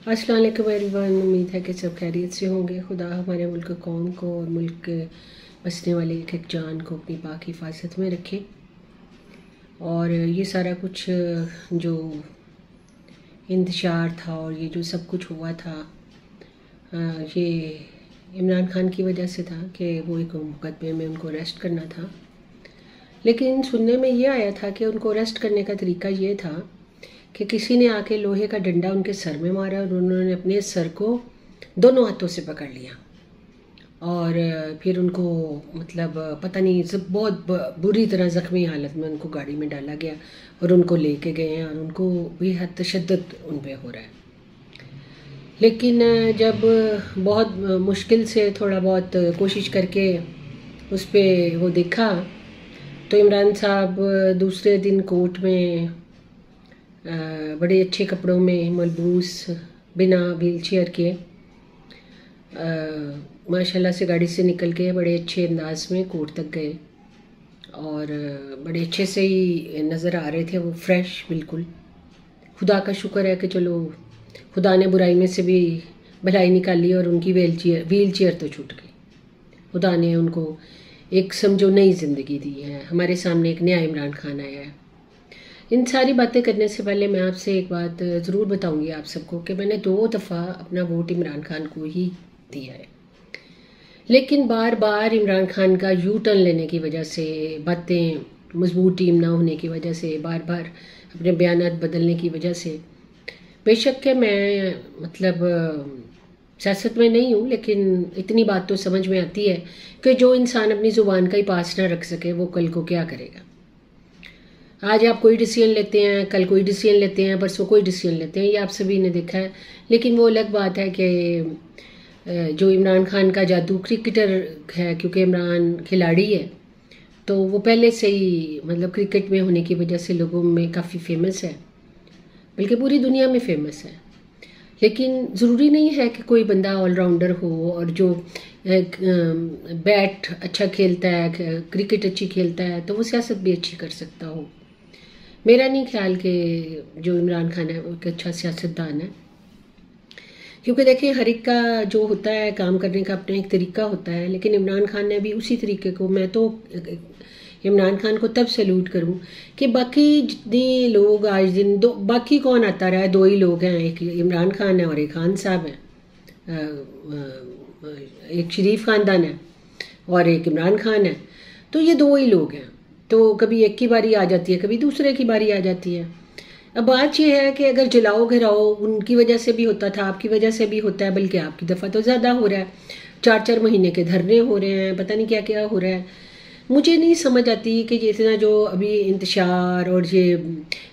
अस्सलाम वालेकुम एवरीवन। उम्मीद है कि सब खैरियत से होंगे। खुदा हमारे मुल्क कौम को और मुल्क के बसने वाले एक एक जान को अपनी पाक हिफाजत में रखे। और ये सारा कुछ जो इंतशार था और ये जो सब कुछ हुआ था ये इमरान खान की वजह से था कि वो एक मुकदमे में उनको अरेस्ट करना था। लेकिन सुनने में ये आया था कि उनको अरेस्ट करने का तरीका ये था कि किसी ने आके लोहे का डंडा उनके सर में मारा और उन्होंने अपने सर को दोनों हाथों से पकड़ लिया और फिर उनको मतलब पता नहीं बहुत बुरी तरह ज़ख्मी हालत में उनको गाड़ी में डाला गया और उनको लेके गए हैं और उनको बेहद तशद्दुद उन पे हो रहा है। लेकिन जब बहुत मुश्किल से थोड़ा बहुत कोशिश करके उस पर वो देखा तो इमरान साहब दूसरे दिन कोर्ट में बड़े अच्छे कपड़ों में मलबूस बिना व्हील चेयर के माशाल्लाह से गाड़ी से निकल के बड़े अच्छे अंदाज में कोर्ट तक गए और बड़े अच्छे से ही नज़र आ रहे थे वो, फ्रेश बिल्कुल। खुदा का शुक्र है कि चलो खुदा ने बुराई में से भी भलाई निकाली और उनकी व्हील चेयर तो छूट गई। खुदा ने उनको एक समझो नई ज़िंदगी दी है। हमारे सामने एक नया इमरान खान आया है। इन सारी बातें करने से पहले मैं आपसे एक बात ज़रूर बताऊंगी आप सबको कि मैंने 2 दफ़ा अपना वोट इमरान खान को ही दिया है। लेकिन बार बार इमरान खान का यू टर्न लेने की वजह से, बातें मजबूत टीम ना होने की वजह से, बार बार अपने बयानात बदलने की वजह से, बेशक के मैं मतलब सियासत में नहीं हूँ, लेकिन इतनी बात तो समझ में आती है कि जो इंसान अपनी ज़ुबान का ही पास ना रख सके वो कल को क्या करेगा। आज आप कोई डिसीजन लेते हैं, कल कोई डिसीजन लेते हैं, परसों कोई डिसीजन लेते हैं, ये आप सभी ने देखा है। लेकिन वो अलग बात है कि जो इमरान खान का जादू क्रिकेटर है, क्योंकि इमरान खिलाड़ी है तो वो पहले से ही मतलब क्रिकेट में होने की वजह से लोगों में काफ़ी फेमस है, बल्कि पूरी दुनिया में फेमस है। लेकिन ज़रूरी नहीं है कि कोई बंदा ऑलराउंडर हो और जो बैट अच्छा खेलता है, क्रिकेट अच्छी खेलता है तो वो सियासत भी अच्छी कर सकता हो। मेरा नहीं ख्याल कि जो इमरान खान है वो एक अच्छा सियासतदान है, क्योंकि देखिए हर एक का जो होता है काम करने का अपना एक तरीका होता है। लेकिन इमरान खान ने भी उसी तरीके को, मैं तो इमरान खान को तब सैल्यूट करूं कि बाकी जितने लोग आज दिन बाकी कौन आता रहा है, 2 ही लोग हैं, एक इमरान खान है और एक खान साहब है, एक शरीफ ख़ानदान है और एक इमरान खान है। तो ये 2 ही लोग हैं, तो कभी एक की बारी आ जाती है, कभी दूसरे की बारी आ जाती है। अब बात यह है कि अगर जलाओ घिराओ उनकी वजह से भी होता था, आपकी वजह से भी होता है, बल्कि आपकी दफ़ा तो ज़्यादा हो रहा है। 4-4 महीने के धरने हो रहे हैं, पता नहीं क्या क्या हो रहा है। मुझे नहीं समझ आती कि ये इतना जो अभी इंतशार और ये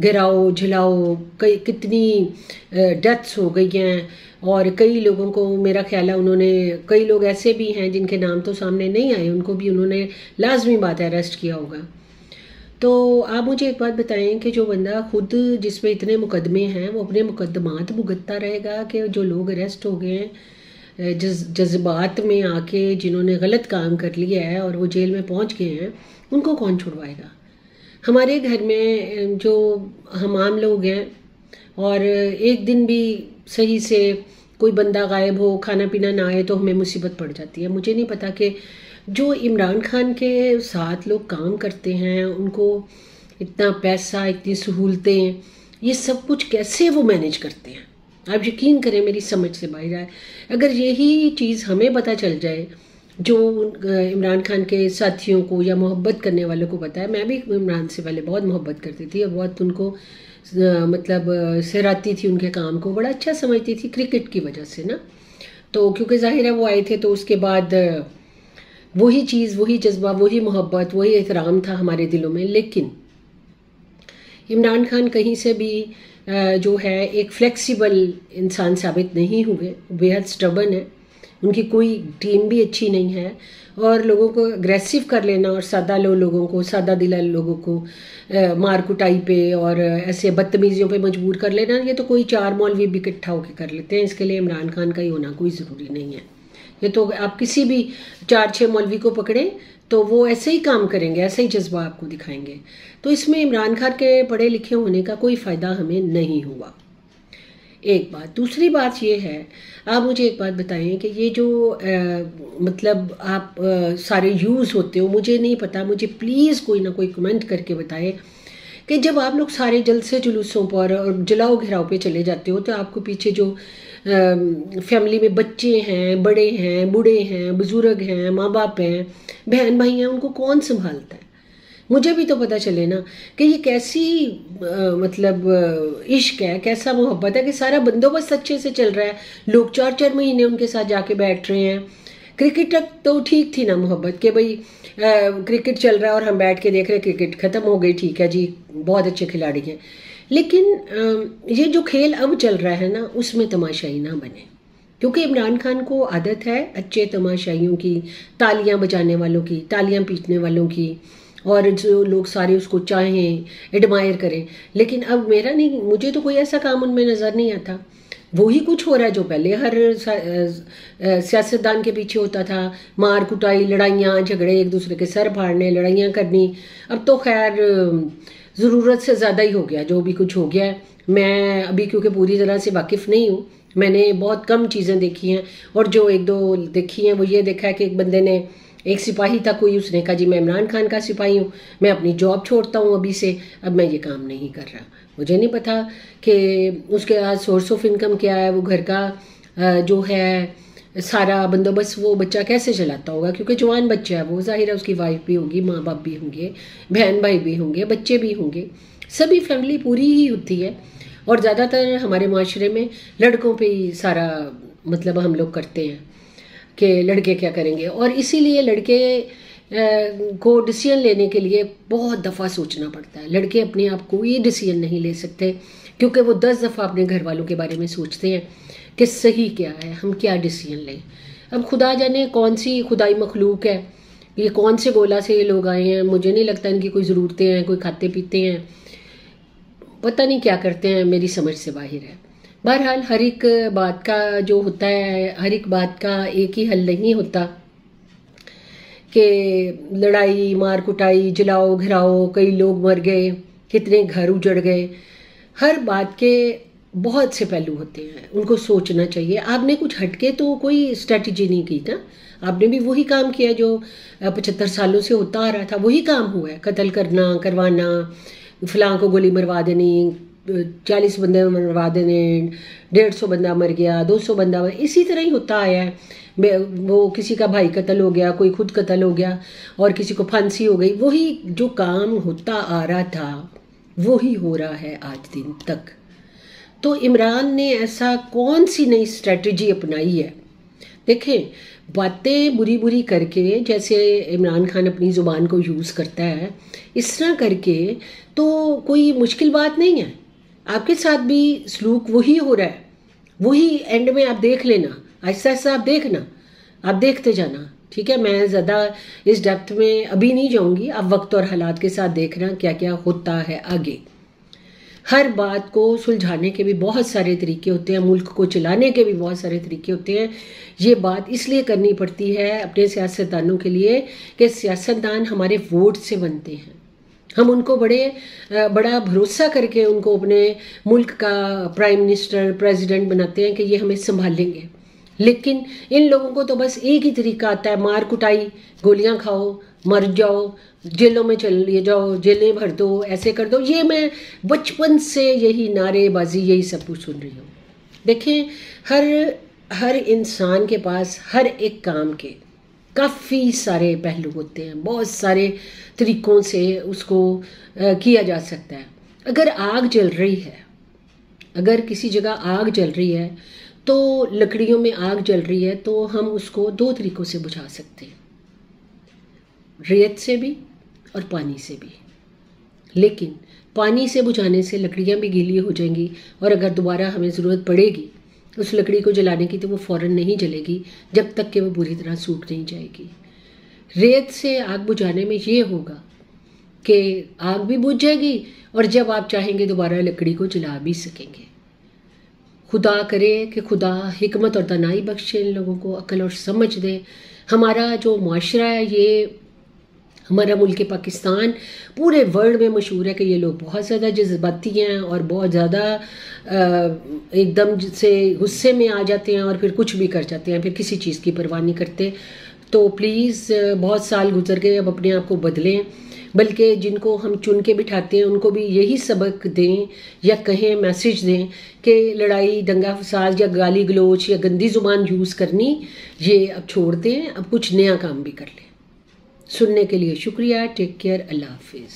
घिराओ झिलाओ, कितनी डेथ्स हो गई हैं और कई लोगों को, मेरा ख्याल है उन्होंने, कई लोग ऐसे भी हैं जिनके नाम तो सामने नहीं आए, उनको भी उन्होंने लाजमी बात है अरेस्ट किया होगा। तो आप मुझे एक बात बताएं कि जो बंदा खुद जिस पे इतने मुकदमे हैं वो अपने मुकदमात भुगतता रहेगा कि जो लोग अरेस्ट हो गए हैं जज्बात में आके, जिन्होंने गलत काम कर लिया है और वो जेल में पहुंच गए हैं, उनको कौन छुड़वाएगा। हमारे घर में जो हम आम लोग हैं और एक दिन भी सही से कोई बंदा गायब हो, खाना पीना ना आए तो हमें मुसीबत पड़ जाती है। मुझे नहीं पता कि जो इमरान खान के साथ लोग काम करते हैं उनको इतना पैसा, इतनी सहूलतें, ये सब कुछ कैसे वो मैनेज करते हैं। आप यकीन करें मेरी समझ से बाहर है। अगर यही चीज़ हमें पता चल जाए जो इमरान खान के साथियों को या मोहब्बत करने वालों को पता है। मैं भी इमरान से पहले बहुत मोहब्बत करती थी और बहुत उनको मतलब सराहती थी, उनके काम को बड़ा अच्छा समझती थी क्रिकेट की वजह से ना। तो क्योंकि जाहिर है वो आए थे तो उसके बाद वही चीज़, वही जज्बा, वही मोहब्बत, वही एहतराम था हमारे दिलों में। लेकिन इमरान खान कहीं से भी जो है एक फ्लेक्सिबल इंसान साबित नहीं हुए, बेहद स्टबर्न है। उनकी कोई टीम भी अच्छी नहीं है और लोगों को अग्रेसिव कर लेना और लोगों को, सादा दिला लोगों को मार कुटाई पे और ऐसे बदतमीजियों पे मजबूर कर लेना, ये तो कोई 4 मौलवी भी इकट्ठा होकर कर लेते हैं। इसके लिए इमरान खान का ही होना कोई ज़रूरी नहीं है। ये तो आप किसी भी 4-6 मौलवी को पकड़ें तो वो ऐसे ही काम करेंगे, ऐसे ही जज्बा आपको दिखाएंगे। तो इसमें इमरान खान के पढ़े लिखे होने का कोई फ़ायदा हमें नहीं हुआ। एक बात। दूसरी बात ये है, आप मुझे एक बात बताएं कि ये जो मतलब आप सारे यूज़ होते हो, मुझे नहीं पता, मुझे प्लीज़ कोई ना कोई कमेंट करके बताएं कि जब आप लोग सारे जलसे जुलूसों पर और जलाओ घिराव पे चले जाते हो तो आपको पीछे जो फैमिली में बच्चे हैं, बड़े हैं, बूढ़े हैं, बुजुर्ग हैं, माँ बाप हैं, बहन भाई हैं, उनको कौन संभालता है? मुझे भी तो पता चले ना कि ये कैसी मतलब इश्क है, कैसा मोहब्बत है कि सारा बंदोबस्त अच्छे से चल रहा है, लोग 4-4 महीने उनके साथ जाके बैठ रहे हैं। क्रिकेट तक तो ठीक थी ना मोहब्बत कि भाई क्रिकेट चल रहा है और हम बैठ के देख रहे हैं, क्रिकेट ख़त्म हो गई, ठीक है जी, बहुत अच्छे खिलाड़ी हैं। लेकिन ये जो खेल अब चल रहा है ना, उसमें तमाशाई ना बने, क्योंकि इमरान खान को आदत है अच्छे तमाशाइयों की, तालियां बजाने वालों की, तालियां पीटने वालों की, और जो लोग सारे उसको चाहें, एडमायर करें। लेकिन अब मेरा नहीं, मुझे तो कोई ऐसा काम उनमें नज़र नहीं आता। वही कुछ हो रहा है जो पहले हर सियासतदान के पीछे होता था, मार कुटाई, लड़ाइयाँ झगड़े, एक दूसरे के सर फाड़ने, लड़ाइयाँ करनी। अब तो खैर ज़रूरत से ज़्यादा ही हो गया जो भी कुछ हो गया है। मैं अभी क्योंकि पूरी तरह से वाकिफ़ नहीं हूँ, मैंने बहुत कम चीज़ें देखी हैं, और जो एक दो देखी हैं वो ये देखा है कि एक बंदे ने, एक सिपाही था कोई, उसने कहा जी मैं इमरान खान का सिपाही हूँ, मैं अपनी जॉब छोड़ता हूँ अभी से, अब मैं ये काम नहीं कर रहा। मुझे नहीं पता कि उसके आज सोर्स ऑफ इनकम क्या है, वो घर का जो है सारा बंदोबस्त वो बच्चा कैसे चलाता होगा, क्योंकि जवान बच्चा है वो, जाहिर है उसकी वाइफ भी होगी, माँ बाप भी होंगे, बहन भाई भी होंगे, बच्चे भी होंगे, सभी फैमिली पूरी ही होती है। और ज़्यादातर हमारे माशरे में लड़कों पे ही सारा मतलब हम लोग करते हैं कि लड़के क्या करेंगे, और इसीलिए लड़के को डिसीजन लेने के लिए बहुत दफ़ा सोचना पड़ता है। लड़के अपने आप कोई डिसीजन नहीं ले सकते, क्योंकि वो 10 दफ़ा अपने घर वालों के बारे में सोचते हैं कि सही क्या है, हम क्या डिसीजन लें। अब खुदा जाने कौन सी खुदाई मखलूक है, ये कौन से गोला से ये लोग आए हैं, मुझे नहीं लगता इनकी कोई ज़रूरतें हैं, कोई खाते पीते हैं, पता नहीं क्या करते हैं, मेरी समझ से बाहर है। बहरहाल हर एक बात का जो होता है, हर एक बात का एक ही हल नहीं होता कि लड़ाई, मार कुटाई, जलाओ घिराओ, कई लोग मर गए, कितने घर उजड़ गए। हर बात के बहुत से पहलू होते हैं, उनको सोचना चाहिए। आपने कुछ हटके तो कोई स्ट्रेटजी नहीं की ना, आपने भी वही काम किया जो 75 सालों से होता आ रहा था, वही काम हुआ है, कत्ल करना, करवाना, फलां को गोली मरवा देनी, 40 बंदे मरवा देने, 150 बंदा मर गया, 200 बंदा मर, इसी तरह ही होता आया है। वो किसी का भाई कत्ल हो गया, कोई खुद कत्ल हो गया, और किसी को फांसी हो गई, वही जो काम होता आ रहा था वही हो रहा है आज दिन तक। तो इमरान ने ऐसा कौन सी नई स्ट्रेटजी अपनाई है? देखें, बातें बुरी बुरी करके, जैसे इमरान खान अपनी ज़ुबान को यूज़ करता है, इस तरह करके तो कोई मुश्किल बात नहीं है। आपके साथ भी सलूक वही हो रहा है, वही एंड में आप देख लेना, ऐसा ऐसा आप देखना, आप देखते जाना, ठीक है। मैं ज़्यादा इस डेप्थ में अभी नहीं जाऊंगी, आप वक्त और हालात के साथ देखना क्या क्या होता है आगे। हर बात को सुलझाने के भी बहुत सारे तरीके होते हैं, मुल्क को चलाने के भी बहुत सारे तरीके होते हैं। ये बात इसलिए करनी पड़ती है अपने सियासतदानों के लिए कि सियासतदान हमारे वोट से बनते हैं। हम उनको बड़ा भरोसा करके उनको अपने मुल्क का प्राइम मिनिस्टर, प्रेसिडेंट बनाते हैं कि ये हमें संभालेंगे। लेकिन इन लोगों को तो बस एक ही तरीका आता है, मार कुटाई, गोलियां खाओ, मर जाओ, जेलों में चले जाओ, जेलें भर दो, ऐसे कर दो। ये मैं बचपन से यही नारेबाजी, यही सब कुछ सुन रही हूँ। देखें, हर इंसान के पास हर एक काम के काफ़ी सारे पहलू होते हैं, बहुत सारे तरीक़ों से उसको किया जा सकता है। अगर आग जल रही है, अगर किसी जगह आग जल रही है, तो लकड़ियों में आग जल रही है, तो हम उसको 2 तरीक़ों से बुझा सकते हैं, रेत से भी और पानी से भी। लेकिन पानी से बुझाने से लकड़ियाँ भी गीली हो जाएंगी, और अगर दोबारा हमें ज़रूरत पड़ेगी उस लकड़ी को जलाने की तो वो फ़ौरन नहीं जलेगी जब तक कि वो बुरी तरह सूख नहीं जाएगी। रेत से आग बुझाने में ये होगा कि आग भी बुझ जाएगी, और जब आप चाहेंगे दोबारा लकड़ी को जला भी सकेंगे। खुदा करे कि खुदा हिकमत और दानाई बख्शे इन लोगों को, अक्ल और समझ दे। हमारा जो माशरा है ये हमारा मुल्क पाकिस्तान पूरे वर्ल्ड में मशहूर है कि ये लोग बहुत ज़्यादा जज्बाती हैं और बहुत ज़्यादा एकदम से गुस्से में आ जाते हैं और फिर कुछ भी कर जाते हैं, फिर किसी चीज़ की परवाह नहीं करते। तो प्लीज़ बहुत साल गुजर गए, अब अपने आप को बदलें, बल्कि जिनको हम चुन के बिठाते हैं उनको भी यही सबक दें या कहें, मैसेज दें कि लड़ाई, दंगा फसाद या गाली गलोच या गंदी ज़ुबान यूज़ करनी ये अब छोड़ दें, अब कुछ नया काम भी कर लें। सुनने के लिए शुक्रिया। Take care. अल्लाह हाफिज़।